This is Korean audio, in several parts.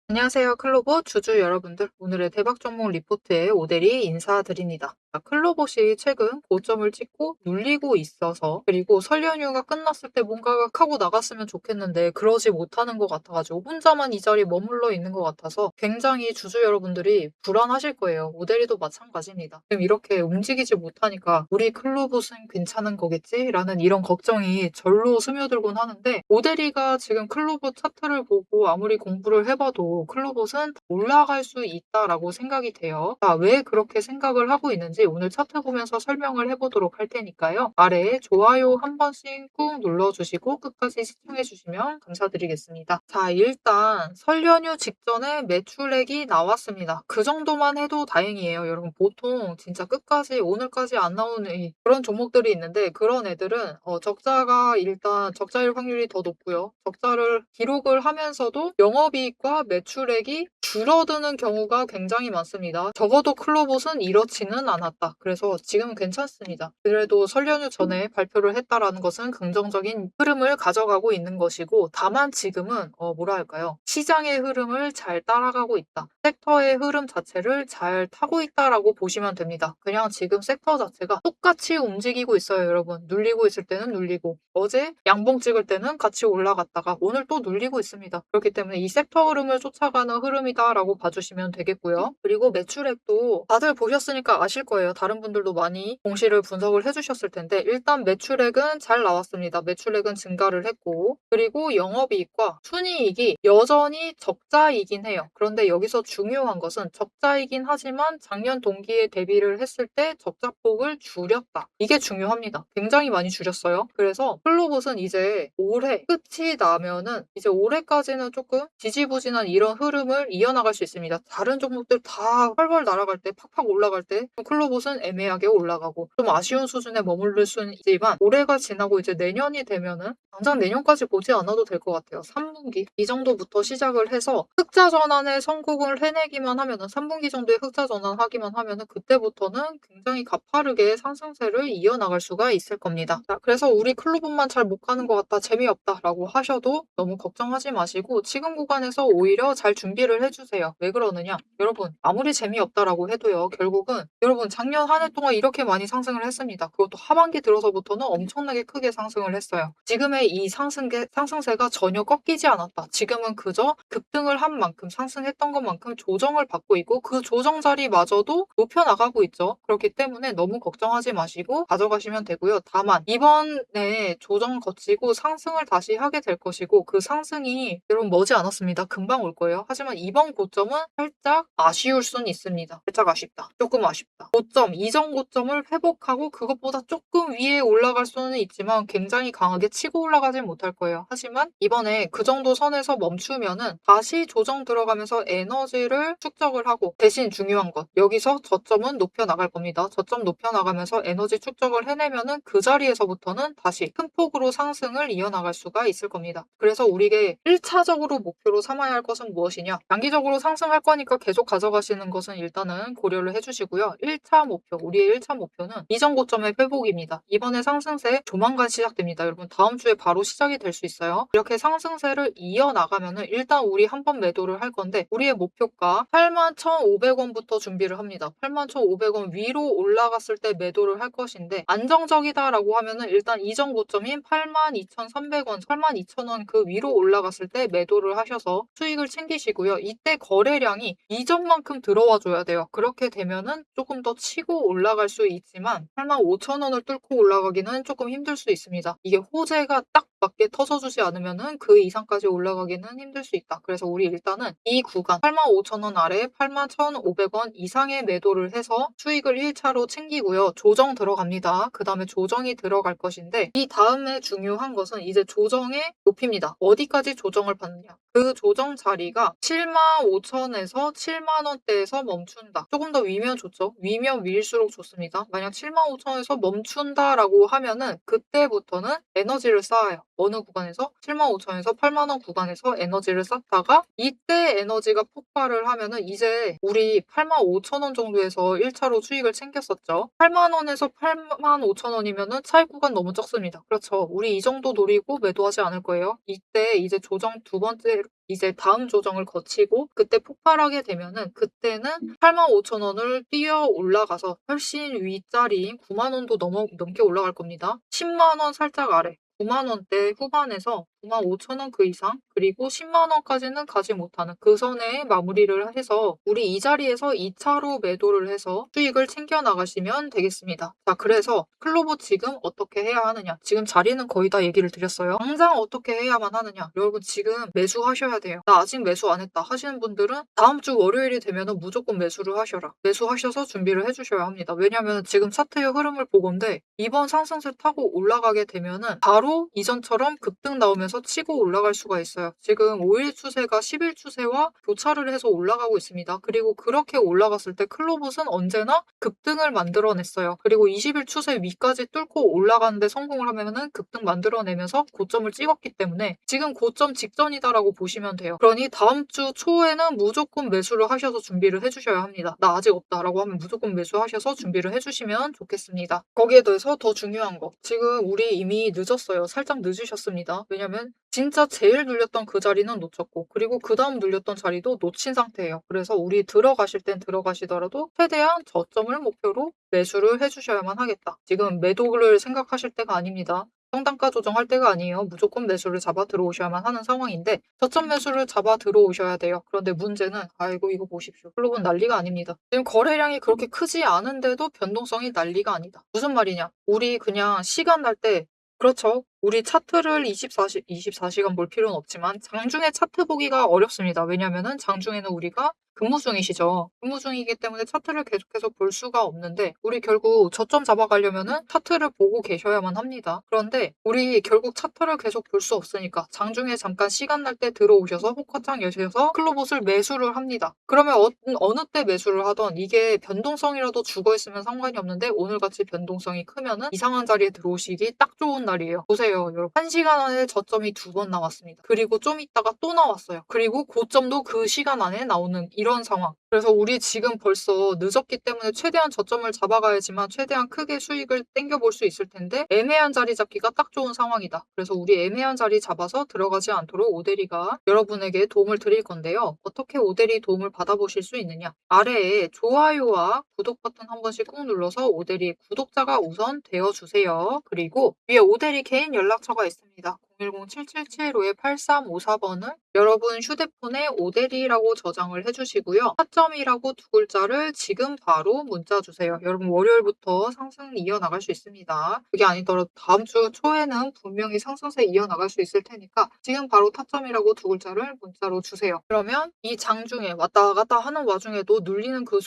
안녕하세요. 클로버 주주 여러분들. 오늘의 대박 종목 리포트에 오대리 인사드립니다. 클로버시 최근 고점을 찍고 눌리고 있어서 그리고 설 연휴가 끝났을 때 뭔가가 하고 나갔으면 좋겠는데 그러지 못하는 것 같아가지고 혼자만 이 자리에 머물러 있는 것 같아서 굉장히 주주 여러분들이 불안하실 거예요. 오대리도 마찬가지입니다. 지금 이렇게 움직이지 못하니까 우리 클로버는 괜찮은 거겠지? 라는 이런 걱정이 절로 스며들곤 하는데 오대리가 지금 클로버 차트를 보고 아무리 공부를 해봐도 클로봇은 올라갈 수 있다라고 생각이 돼요. 자, 왜 그렇게 생각을 하고 있는지 오늘 차트 보면서 설명을 해보도록 할 테니까요. 아래에 좋아요 한 번씩 꾹 눌러주시고 끝까지 시청해주시면 감사드리겠습니다. 자, 일단 설 연휴 직전에 매출액이 나왔습니다. 그 정도만 해도 다행이에요. 여러분 보통 진짜 끝까지 오늘까지 안 나오는 그런 종목들이 있는데 그런 애들은 적자가 일단 적자일 확률이 더 높고요. 적자를 기록을 하면서도 영업이익과 매출액이 줄어드는 경우가 굉장히 많습니다. 적어도 클로봇은 이렇지는 않았다. 그래서 지금은 괜찮습니다. 그래도 설 연휴 전에 발표를 했다라는 것은 긍정적인 흐름을 가져가고 있는 것이고 다만 지금은 뭐라 할까요? 시장의 흐름을 잘 따라가고 있다. 섹터의 흐름 자체를 잘 타고 있다라고 보시면 됩니다. 그냥 지금 섹터 자체가 똑같이 움직이고 있어요, 여러분. 눌리고 있을 때는 눌리고 어제 양봉 찍을 때는 같이 올라갔다가 오늘 또 눌리고 있습니다. 그렇기 때문에 이 섹터 흐름을 쫓아가는 흐름이다라고 봐주시면 되겠고요. 그리고 매출액도 다들 보셨으니까 아실 거예요. 다른 분들도 많이 공시를 분석을 해주셨을 텐데 일단 매출액은 잘 나왔습니다. 매출액은 증가를 했고 그리고 영업이익과 순이익이 여전히 적자이긴 해요. 그런데 여기서 중요한 것은 적자이긴 하지만 작년 동기에 대비를 했을 때 적자폭을 줄였다. 이게 중요합니다. 굉장히 많이 줄였어요. 그래서 클로봇은 이제 올해 끝이 나면은 이제 올해까지는 조금 지지부진한 이런 흐름을 이어나갈 수 있습니다. 다른 종목들 다 활활 날아갈 때 팍팍 올라갈 때 클로봇은 애매하게 올라가고 좀 아쉬운 수준에 머무를 수는 있지만 올해가 지나고 이제 내년이 되면은 당장 내년까지 보지 않아도 될 것 같아요. 3분기 이 정도부터 시작을 해서 흑자 전환에 성공을 해내기만 하면은 3분기 정도에 흑자 전환하기만 하면은 그때부터는 굉장히 가파르게 상승세를 이어나갈 수가 있을 겁니다. 자, 그래서 우리 클로봇만 잘 못 가는 것 같다, 재미없다라고 하셔도 너무 걱정하지 마시고 지금 구간에서 오히려 잘 준비를 해주세요. 왜 그러느냐? 여러분 아무리 재미없다라고 해도요. 결국은 여러분 작년 한 해 동안 이렇게 많이 상승을 했습니다. 그것도 하반기 들어서부터는 엄청나게 크게 상승을 했어요. 지금의 이 상승세가 전혀 꺾이지 않았다. 지금은 그저 급등을 한 만큼 상승했던 것만큼 조정을 받고 있고 그 조정 자리마저도 높여나가고 있죠. 그렇기 때문에 너무 걱정하지 마시고 가져가시면 되고요. 다만 이번에 조정 거치고 상승을 다시 하게 될 것이고 그 상승이 여러분 머지 않았습니다. 금방 올 거예요. 하지만 이번 고점은 살짝 아쉬울 수는 있습니다. 살짝 아쉽다. 조금 아쉽다. 고점, 이전 고점을 회복하고 그것보다 조금 위에 올라갈 수는 있지만 굉장히 강하게 치고 올라가진 못할 거예요. 하지만 이번에 그 정도 선에서 멈추면은 다시 조정 들어가면서 에너지를 축적을 하고 대신 중요한 것 여기서 저점은 높여 나갈 겁니다. 저점 높여 나가면서 에너지 축적을 해내면은 그 자리에서부터는 다시 큰 폭으로 상승을 이어나갈 수가 있을 겁니다. 그래서 우리에게 1차적으로 목표로 삼아야 할 것은 무엇이냐? 장기적으로 상승할 거니까 계속 가져가시는 것은 일단은 고려를 해주시고요. 1차 목표, 우리의 1차 목표는 이전 고점의 회복입니다. 이번에 상승세 조만간 시작됩니다. 여러분 다음 주에 바로 시작이 될 수 있어요. 이렇게 상승세를 이어나가면은 일단 우리 한 번 매도를 할 건데 우리의 목표가 81,500원부터 준비를 합니다. 81,500원 위로 올라갔을 때 매도를 할 것인데 안정적이다라고 하면은 일단 이전 고점인 82,300원, 82,000원 그 위로 올라갔을 때 매도를 하셔서 수익을 챙기시고요. 이때 거래량이 이전만큼 들어와 줘야 돼요. 그렇게 되면은 조금 더 치고 올라갈 수 있지만 85,000원을 뚫고 올라가기는 조금 힘들 수 있습니다. 이게 호재가 딱 맞게 터져주지 않으면은 그 이상까지 올라가기는 힘들 수 있다. 그래서 우리 일단은 이 구간 85,000원 아래 81,500원 이상의 매도를 해서 수익을 1차로 챙기고요. 조정 들어갑니다. 그 다음에 조정이 들어갈 것인데 이 다음에 중요한 것은 이제 조정의 높이입니다. 어디까지 조정을 받느냐. 그 조정 자리가 75,000원에서 70,000원대에서 멈춘다. 조금 더 위면 좋죠. 위면 위일수록 좋습니다. 만약 75,000원에서 멈춘다라고 하면은 그때부터는 에너지를 쌓아요. 어느 구간에서 75,000원에서 80,000원 구간에서 에너지를 쌓다가 이때 에너지가 폭발을 하면은 이제 우리 85,000원 정도에서 1차로 수익을 챙겼었죠. 80,000원에서 85,000원이면은 차익 구간 너무 적습니다. 그렇죠. 우리 이 정도 노리고 매도하지 않을 거예요. 이때 이제 조정 두 번째 이제 다음 조정을 거치고 그때 폭발하게 되면은 그때는 85,000원을 뛰어 올라가서 훨씬 윗자리인 90,000원도 넘게 올라갈 겁니다. 100,000원 살짝 아래 90,000원대 후반에서 95,000원 그 이상 그리고 100,000원까지는 가지 못하는 그 선에 마무리를 해서 우리 이 자리에서 2차로 매도를 해서 수익을 챙겨 나가시면 되겠습니다. 자, 그래서 클로버 지금 어떻게 해야 하느냐? 지금 자리는 거의 다 얘기를 드렸어요. 당장 어떻게 해야만 하느냐? 여러분 지금 매수하셔야 돼요. 나 아직 매수 안 했다 하시는 분들은 다음 주 월요일이 되면은 무조건 매수를 하셔라. 매수하셔서 준비를 해주셔야 합니다. 왜냐하면 지금 차트의 흐름을 보건데 이번 상승세 타고 올라가게 되면은 바로 이전처럼 급등 나오면서 치고 올라갈 수가 있어요. 지금 5일 추세가 10일 추세와 교차를 해서 올라가고 있습니다. 그리고 그렇게 올라갔을 때 클로봇은 언제나 급등을 만들어냈어요. 그리고 20일 추세 위까지 뚫고 올라가는데 성공을 하면은 급등 만들어내면서 고점을 찍었기 때문에 지금 고점 직전이다라고 보시면 돼요. 그러니 다음 주 초에는 무조건 매수를 하셔서 준비를 해주셔야 합니다. 나 아직 없다라고 하면 무조건 매수하셔서 준비를 해주시면 좋겠습니다. 거기에 더해서 더 중요한 거. 지금 우리 이미 늦었어요. 살짝 늦으셨습니다. 왜냐면 진짜 제일 눌렸던 그 자리는 놓쳤고 그리고 그 다음 눌렸던 자리도 놓친 상태예요. 그래서 우리 들어가실 땐 들어가시더라도 최대한 저점을 목표로 매수를 해주셔야만 하겠다. 지금 매도를 생각하실 때가 아닙니다. 성단가 조정할 때가 아니에요. 무조건 매수를 잡아 들어오셔야만 하는 상황인데 저점 매수를 잡아 들어오셔야 돼요. 그런데 문제는 아이고 이거 보십시오. 클로버는 난리가 아닙니다. 지금 거래량이 그렇게 크지 않은데도 변동성이 난리가 아니다. 무슨 말이냐? 우리 그냥 시간 날 때 그렇죠. 우리 차트를 24시간 볼 필요는 없지만 장중에 차트 보기가 어렵습니다. 왜냐면은 장중에는 우리가 근무 중이시죠. 근무 중이기 때문에 차트를 계속해서 볼 수가 없는데 우리 결국 저점 잡아가려면은 차트를 보고 계셔야만 합니다. 그런데 우리 결국 차트를 계속 볼 수 없으니까 장중에 잠깐 시간 날 때 들어오셔서 호커장 여셔서 클로봇을 매수를 합니다. 그러면 어느 때 매수를 하던 이게 변동성이라도 죽어있으면 상관이 없는데 오늘같이 변동성이 크면은 이상한 자리에 들어오시기 딱 좋은 날이에요. 보세요 여러분. 1시간 안에 저점이 2번 나왔습니다. 그리고 좀 있다가 또 나왔어요. 그리고 고점도 그 시간 안에 나오는 이런 상황. 그래서 우리 지금 벌써 늦었기 때문에 최대한 저점을 잡아가야지만 최대한 크게 수익을 땡겨볼 수 있을 텐데 애매한 자리 잡기가 딱 좋은 상황이다. 그래서 우리 애매한 자리 잡아서 들어가지 않도록 오대리가 여러분에게 도움을 드릴 건데요. 어떻게 오대리 도움을 받아보실 수 있느냐? 아래에 좋아요와 구독 버튼 한 번씩 꾹 눌러서 오대리 구독자가 우선 되어주세요. 그리고 위에 오대리 개인 연락처가 있습니다. 010-7775-8354번을 여러분 휴대폰에 오대리라고 저장을 해주시고요. 타점이라고 두 글자를 지금 바로 문자 주세요. 여러분 월요일부터 상승 이어나갈 수 있습니다. 그게 아니더라도 다음 주 초에는 분명히 상승세 이어나갈 수 있을 테니까 지금 바로 타점이라고 두 글자를 문자로 주세요. 그러면 이 장중에 왔다 갔다 하는 와중에도 눌리는 그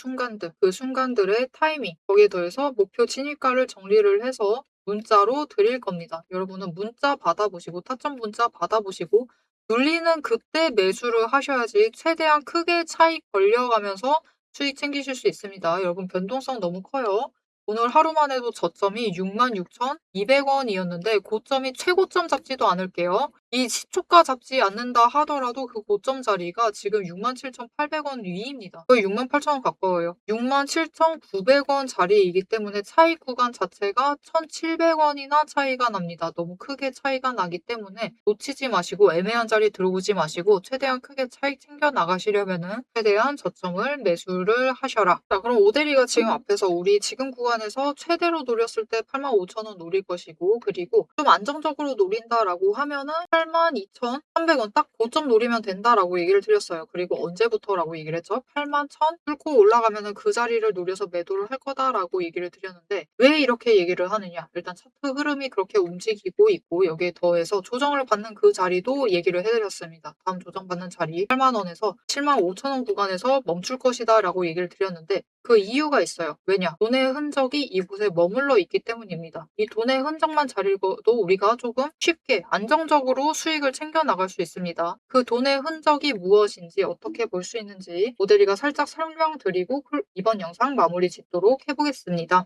순간들의 타이밍 거기에 더해서 목표 진입가를 정리를 해서 문자로 드릴 겁니다. 여러분은 문자 받아보시고 타점 문자 받아보시고 눌리는 그때 매수를 하셔야지 최대한 크게 차익 벌려가면서 수익 챙기실 수 있습니다. 여러분 변동성 너무 커요. 오늘 하루만 해도 저점이 66,200원이었는데 고점이 최고점 잡지도 않을게요. 이 시초가 잡지 않는다 하더라도 그 고점 자리가 지금 67,800원 위입니다. 거의 68,000원 가까워요. 67,900원 자리이기 때문에 차익 구간 자체가 1,700원이나 차이가 납니다. 너무 크게 차이가 나기 때문에 놓치지 마시고 애매한 자리 들어오지 마시고 최대한 크게 차익 챙겨 나가시려면은 최대한 저점을 매수를 하셔라. 자, 그럼 오대리가 지금 앞에서 우리 지금 구간에서 최대로 노렸을 때 85,000원 노릴 것이고 그리고 좀 안정적으로 노린다라고 하면은 82,300원 딱 고점 노리면 된다라고 얘기를 드렸어요. 그리고 언제부터라고 얘기를 했죠? 81,000 뚫고 올라가면은 그 자리를 노려서 매도를 할 거다라고 얘기를 드렸는데 왜 이렇게 얘기를 하느냐? 일단 차트 흐름이 그렇게 움직이고 있고 여기에 더해서 조정을 받는 그 자리도 얘기를 해드렸습니다. 다음 조정받는 자리 8만원에서 75,000원 구간에서 멈출 것이다라고 얘기를 드렸는데 그 이유가 있어요. 왜냐? 돈의 흔적이 이곳에 머물러 있기 때문입니다. 이 돈의 흔적만 잘 읽어도 우리가 조금 쉽게 안정적으로 수익을 챙겨 나갈 수 있습니다. 그 돈의 흔적이 무엇인지 어떻게 볼 수 있는지 모델이가 살짝 설명드리고 이번 영상 마무리 짓도록 해보겠습니다.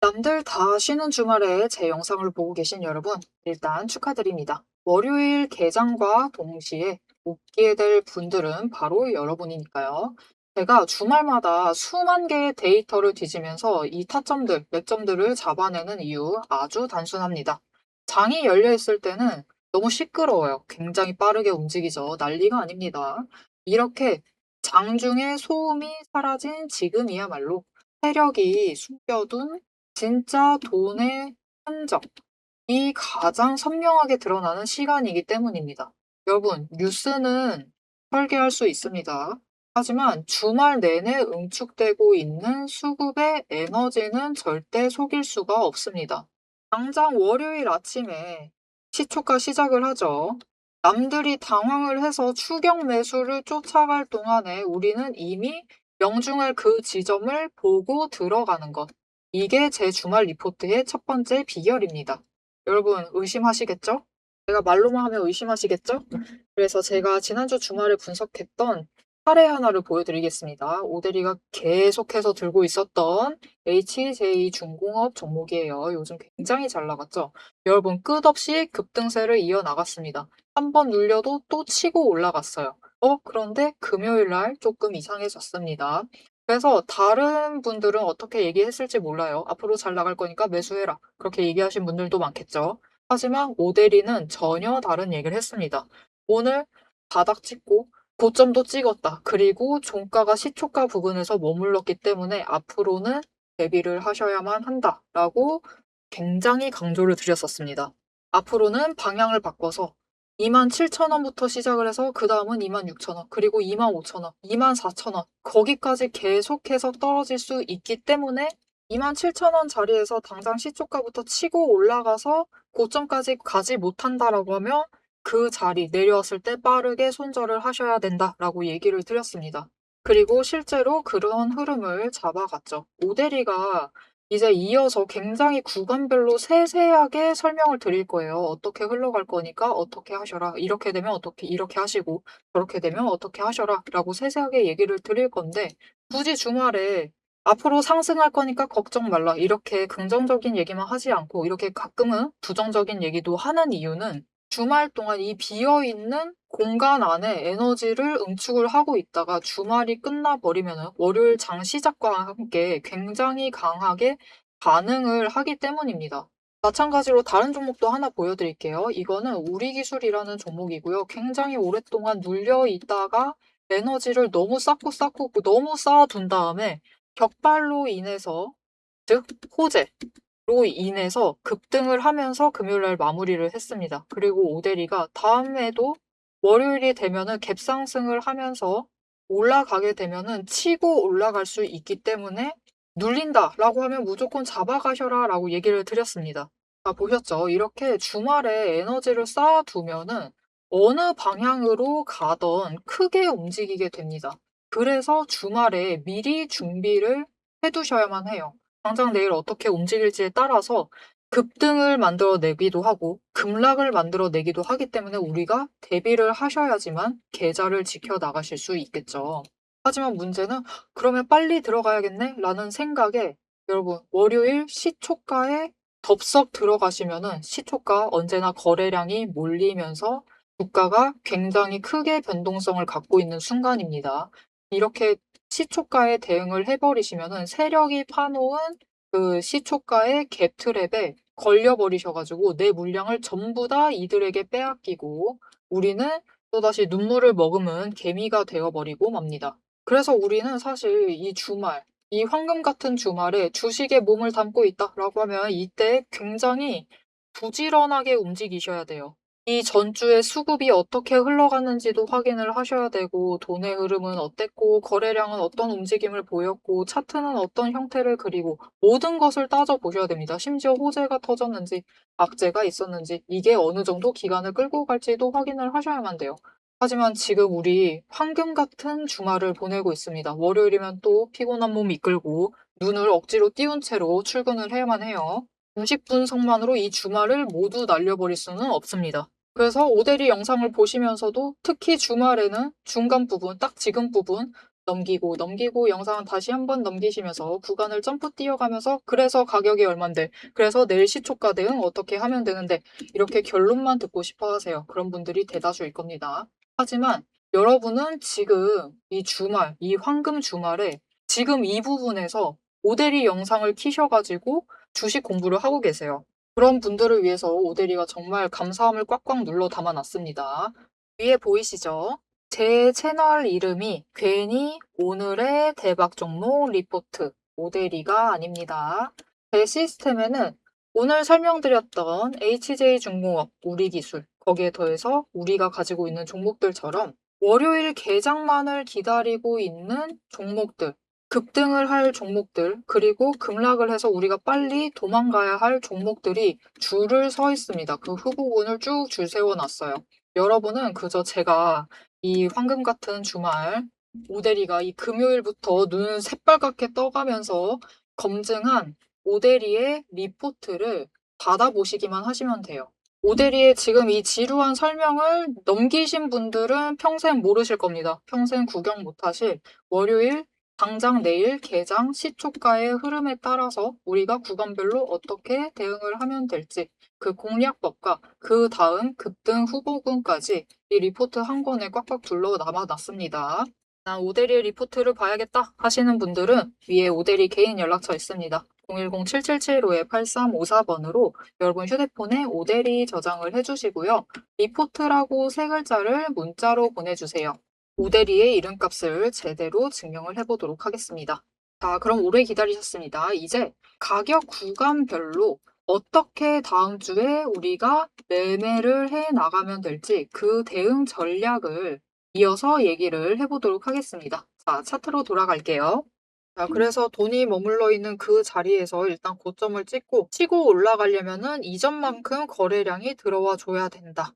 남들 다 쉬는 주말에 제 영상을 보고 계신 여러분 일단 축하드립니다. 월요일 개장과 동시에 웃게 될 분들은 바로 여러분이니까요. 제가 주말마다 수만 개의 데이터를 뒤지면서 이 타점들, 맥점들을 잡아내는 이유 아주 단순합니다. 장이 열려 있을 때는 너무 시끄러워요. 굉장히 빠르게 움직이죠. 난리가 아닙니다. 이렇게 장중에 소음이 사라진 지금이야말로 세력이 숨겨둔 진짜 돈의 흔적이 가장 선명하게 드러나는 시간이기 때문입니다. 여러분, 뉴스는 설계할 수 있습니다. 하지만 주말 내내 응축되고 있는 수급의 에너지는 절대 속일 수가 없습니다. 당장 월요일 아침에 시초가 시작을 하죠. 남들이 당황을 해서 추격 매수를 쫓아갈 동안에 우리는 이미 명중할 그 지점을 보고 들어가는 것. 이게 제 주말 리포트의 첫 번째 비결입니다. 여러분, 의심하시겠죠? 제가 말로만 하면 의심하시겠죠? 그래서 제가 지난주 주말에 분석했던 사례 하나를 보여드리겠습니다. 오대리가 계속해서 들고 있었던 HJ중공업 종목이에요. 요즘 굉장히 잘 나갔죠? 여러분, 끝없이 급등세를 이어나갔습니다. 한 번 눌려도 또 치고 올라갔어요. 그런데 금요일 날 조금 이상해졌습니다. 그래서 다른 분들은 어떻게 얘기했을지 몰라요. 앞으로 잘 나갈 거니까 매수해라. 그렇게 얘기하신 분들도 많겠죠. 하지만 오대리는 전혀 다른 얘기를 했습니다. 오늘 바닥 찍고 고점도 찍었다. 그리고 종가가 시초가 부근에서 머물렀기 때문에 앞으로는 대비를 하셔야만 한다라고 굉장히 강조를 드렸었습니다. 앞으로는 방향을 바꿔서 27,000원부터 시작을 해서 그 다음은 26,000원, 그리고 25,000원, 24,000원 거기까지 계속해서 떨어질 수 있기 때문에 27,000원 자리에서 당장 시초가부터 치고 올라가서 고점까지 가지 못한다라고 하면 그 자리 내려왔을 때 빠르게 손절을 하셔야 된다라고 얘기를 드렸습니다. 그리고 실제로 그런 흐름을 잡아갔죠. 오대리가 이제 이어서 굉장히 구간별로 세세하게 설명을 드릴 거예요. 어떻게 흘러갈 거니까 어떻게 하셔라. 이렇게 되면 어떻게 이렇게 하시고 저렇게 되면 어떻게 하셔라 라고 세세하게 얘기를 드릴 건데 굳이 주말에 앞으로 상승할 거니까 걱정 말라. 이렇게 긍정적인 얘기만 하지 않고 이렇게 가끔은 부정적인 얘기도 하는 이유는 주말 동안 이 비어있는 공간 안에 에너지를 응축을 하고 있다가 주말이 끝나버리면 월요일 장 시작과 함께 굉장히 강하게 반응을 하기 때문입니다. 마찬가지로 다른 종목도 하나 보여드릴게요. 이거는 우리기술이라는 종목이고요. 굉장히 오랫동안 눌려 있다가 에너지를 너무 쌓고 너무 쌓아둔 다음에 격발로 인해서, 즉 호재로 인해서 급등을 하면서 금요일날 마무리를 했습니다. 그리고 오대리가 다음에도 월요일이 되면은 갭상승을 하면서 올라가게 되면은 치고 올라갈 수 있기 때문에 눌린다라고 하면 무조건 잡아가셔라 라고 얘기를 드렸습니다. 보셨죠? 이렇게 주말에 에너지를 쌓아두면은 어느 방향으로 가던 크게 움직이게 됩니다. 그래서 주말에 미리 준비를 해두셔야만 해요. 당장 내일 어떻게 움직일지에 따라서 급등을 만들어내기도 하고 급락을 만들어내기도 하기 때문에 우리가 대비를 하셔야지만 계좌를 지켜나가실 수 있겠죠. 하지만 문제는 그러면 빨리 들어가야겠네? 라는 생각에 여러분 월요일 시초가에 덥석 들어가시면은 시초가 언제나 거래량이 몰리면서 주가가 굉장히 크게 변동성을 갖고 있는 순간입니다. 이렇게 시초가에 대응을 해버리시면은 세력이 파놓은 그 시초가의 갭트랩에 걸려버리셔가지고 내 물량을 전부 다 이들에게 빼앗기고 우리는 또다시 눈물을 머금은 개미가 되어버리고 맙니다. 그래서 우리는 사실 이 주말, 이 황금 같은 주말에 주식에 몸을 담고 있다라고 하면 이때 굉장히 부지런하게 움직이셔야 돼요. 이 전주의 수급이 어떻게 흘러갔는지도 확인을 하셔야 되고 돈의 흐름은 어땠고 거래량은 어떤 움직임을 보였고 차트는 어떤 형태를 그리고 모든 것을 따져보셔야 됩니다. 심지어 호재가 터졌는지 악재가 있었는지 이게 어느 정도 기간을 끌고 갈지도 확인을 하셔야만 돼요. 하지만 지금 우리 황금 같은 주말을 보내고 있습니다. 월요일이면 또 피곤한 몸 이끌고 눈을 억지로 띄운 채로 출근을 해야만 해요. 90분석만으로 이 주말을 모두 날려버릴 수는 없습니다. 그래서 오대리 영상을 보시면서도 특히 주말에는 중간 부분, 딱 지금 부분 넘기고 영상은 다시 한번 넘기시면서 구간을 점프 뛰어가면서 그래서 가격이 얼만데 그래서 내일 시초가 대응 어떻게 하면 되는데 이렇게 결론만 듣고 싶어 하세요. 그런 분들이 대다수일 겁니다. 하지만 여러분은 지금 이 주말, 이 황금 주말에 지금 이 부분에서 오대리 영상을 키셔가지고 주식 공부를 하고 계세요. 그런 분들을 위해서 오데리가 정말 감사함을 꽉꽉 눌러 담아놨습니다. 위에 보이시죠? 제 채널 이름이 괜히 오늘의 대박 종목 리포트 오데리가 아닙니다. 제 시스템에는 오늘 설명드렸던 HJ중공업, 우리기술, 거기에 더해서 우리가 가지고 있는 종목들처럼 월요일 개장만을 기다리고 있는 종목들, 급등을 할 종목들, 그리고 급락을 해서 우리가 빨리 도망가야 할 종목들이 줄을 서 있습니다. 그 후보군을 쭉 줄 세워놨어요. 여러분은 그저 제가 이 황금 같은 주말 오데리가 이 금요일부터 눈 새빨갛게 떠가면서 검증한 오데리의 리포트를 받아보시기만 하시면 돼요. 오데리의 지금 이 지루한 설명을 넘기신 분들은 평생 모르실 겁니다. 평생 구경 못하실 월요일 당장 내일 개장 시초가의 흐름에 따라서 우리가 구간별로 어떻게 대응을 하면 될지 그 공략법과 그 다음 급등 후보군까지 이 리포트 한 권에 꽉꽉 둘러 남아놨습니다. 난 오데리 리포트를 봐야겠다 하시는 분들은 위에 오데리 개인 연락처 있습니다. 010-7775-8354번으로 여러분 휴대폰에 오데리 저장을 해주시고요. 리포트라고 세 글자를 문자로 보내주세요. 오데리의 이름값을 제대로 증명을 해보도록 하겠습니다. 자, 그럼 오래 기다리셨습니다. 이제 가격 구간별로 어떻게 다음 주에 우리가 매매를 해 나가면 될지 그 대응 전략을 이어서 얘기를 해보도록 하겠습니다. 자, 차트로 돌아갈게요. 자, 그래서 돈이 머물러 있는 그 자리에서 일단 고점을 찍고 치고 올라가려면은 이전만큼 거래량이 들어와 줘야 된다.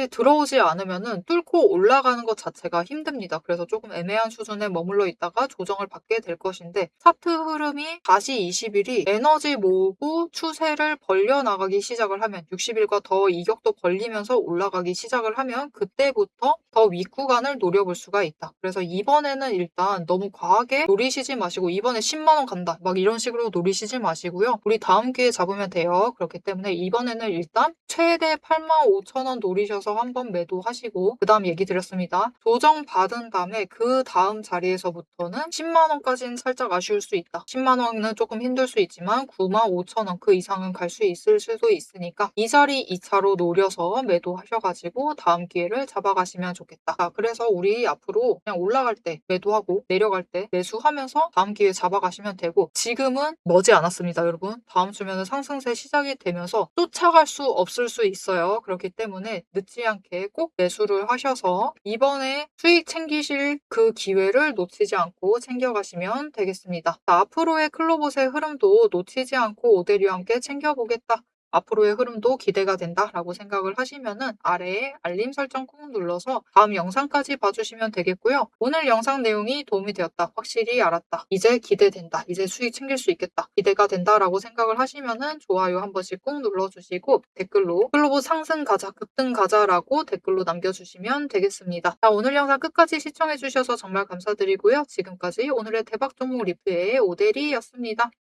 들어오지 않으면은 뚫고 올라가는 것 자체가 힘듭니다. 그래서 조금 애매한 수준에 머물러 있다가 조정을 받게 될 것인데 차트 흐름이 다시 20일이 에너지 모으고 추세를 벌려나가기 시작을 하면 60일과 더 이격도 벌리면서 올라가기 시작을 하면 그때부터 더 윗구간을 노려볼 수가 있다. 그래서 이번에는 일단 너무 과하게 노리시지 마시고 이번에 10만 원 간다. 막 이런 식으로 노리시지 마시고요. 우리 다음 기회에 잡으면 돼요. 그렇기 때문에 이번에는 일단 최대 85,000원 노리셔서 한번 매도하시고 그 다음 얘기 드렸습니다. 조정 받은 다음에 그 다음 자리에서부터는 10만 원까지는 살짝 아쉬울 수 있다. 10만 원은 조금 힘들 수 있지만 95,000원 그 이상은 갈 수 있을 수도 있으니까 이 자리 2차로 노려서 매도하셔가지고 다음 기회를 잡아가시면 좋겠다. 자, 그래서 우리 앞으로 그냥 올라갈 때 매도하고 내려갈 때 매수하면서 다음 기회 잡아가시면 되고 지금은 머지 않았습니다, 여러분. 다음 주면은 상승세 시작이 되면서 쫓아갈 수 없을 수 있어요. 그렇기 때문에 늦지 않게 꼭 매수를 하셔서 이번에 수익 챙기실 그 기회를 놓치지 않고 챙겨가시면 되겠습니다. 자, 앞으로의 클로봇의 흐름도 놓치지 않고 오데리와 함께 챙겨보겠다. 앞으로의 흐름도 기대가 된다라고 생각을 하시면은 아래에 알림 설정 꾹 눌러서 다음 영상까지 봐주시면 되겠고요. 오늘 영상 내용이 도움이 되었다. 확실히 알았다. 이제 기대된다. 이제 수익 챙길 수 있겠다. 기대가 된다라고 생각을 하시면은 좋아요 한 번씩 꾹 눌러주시고 댓글로 글로벌 상승 가자, 급등 가자라고 댓글로 남겨주시면 되겠습니다. 자, 오늘 영상 끝까지 시청해주셔서 정말 감사드리고요. 지금까지 오늘의 대박 종목 리플의 오데리였습니다.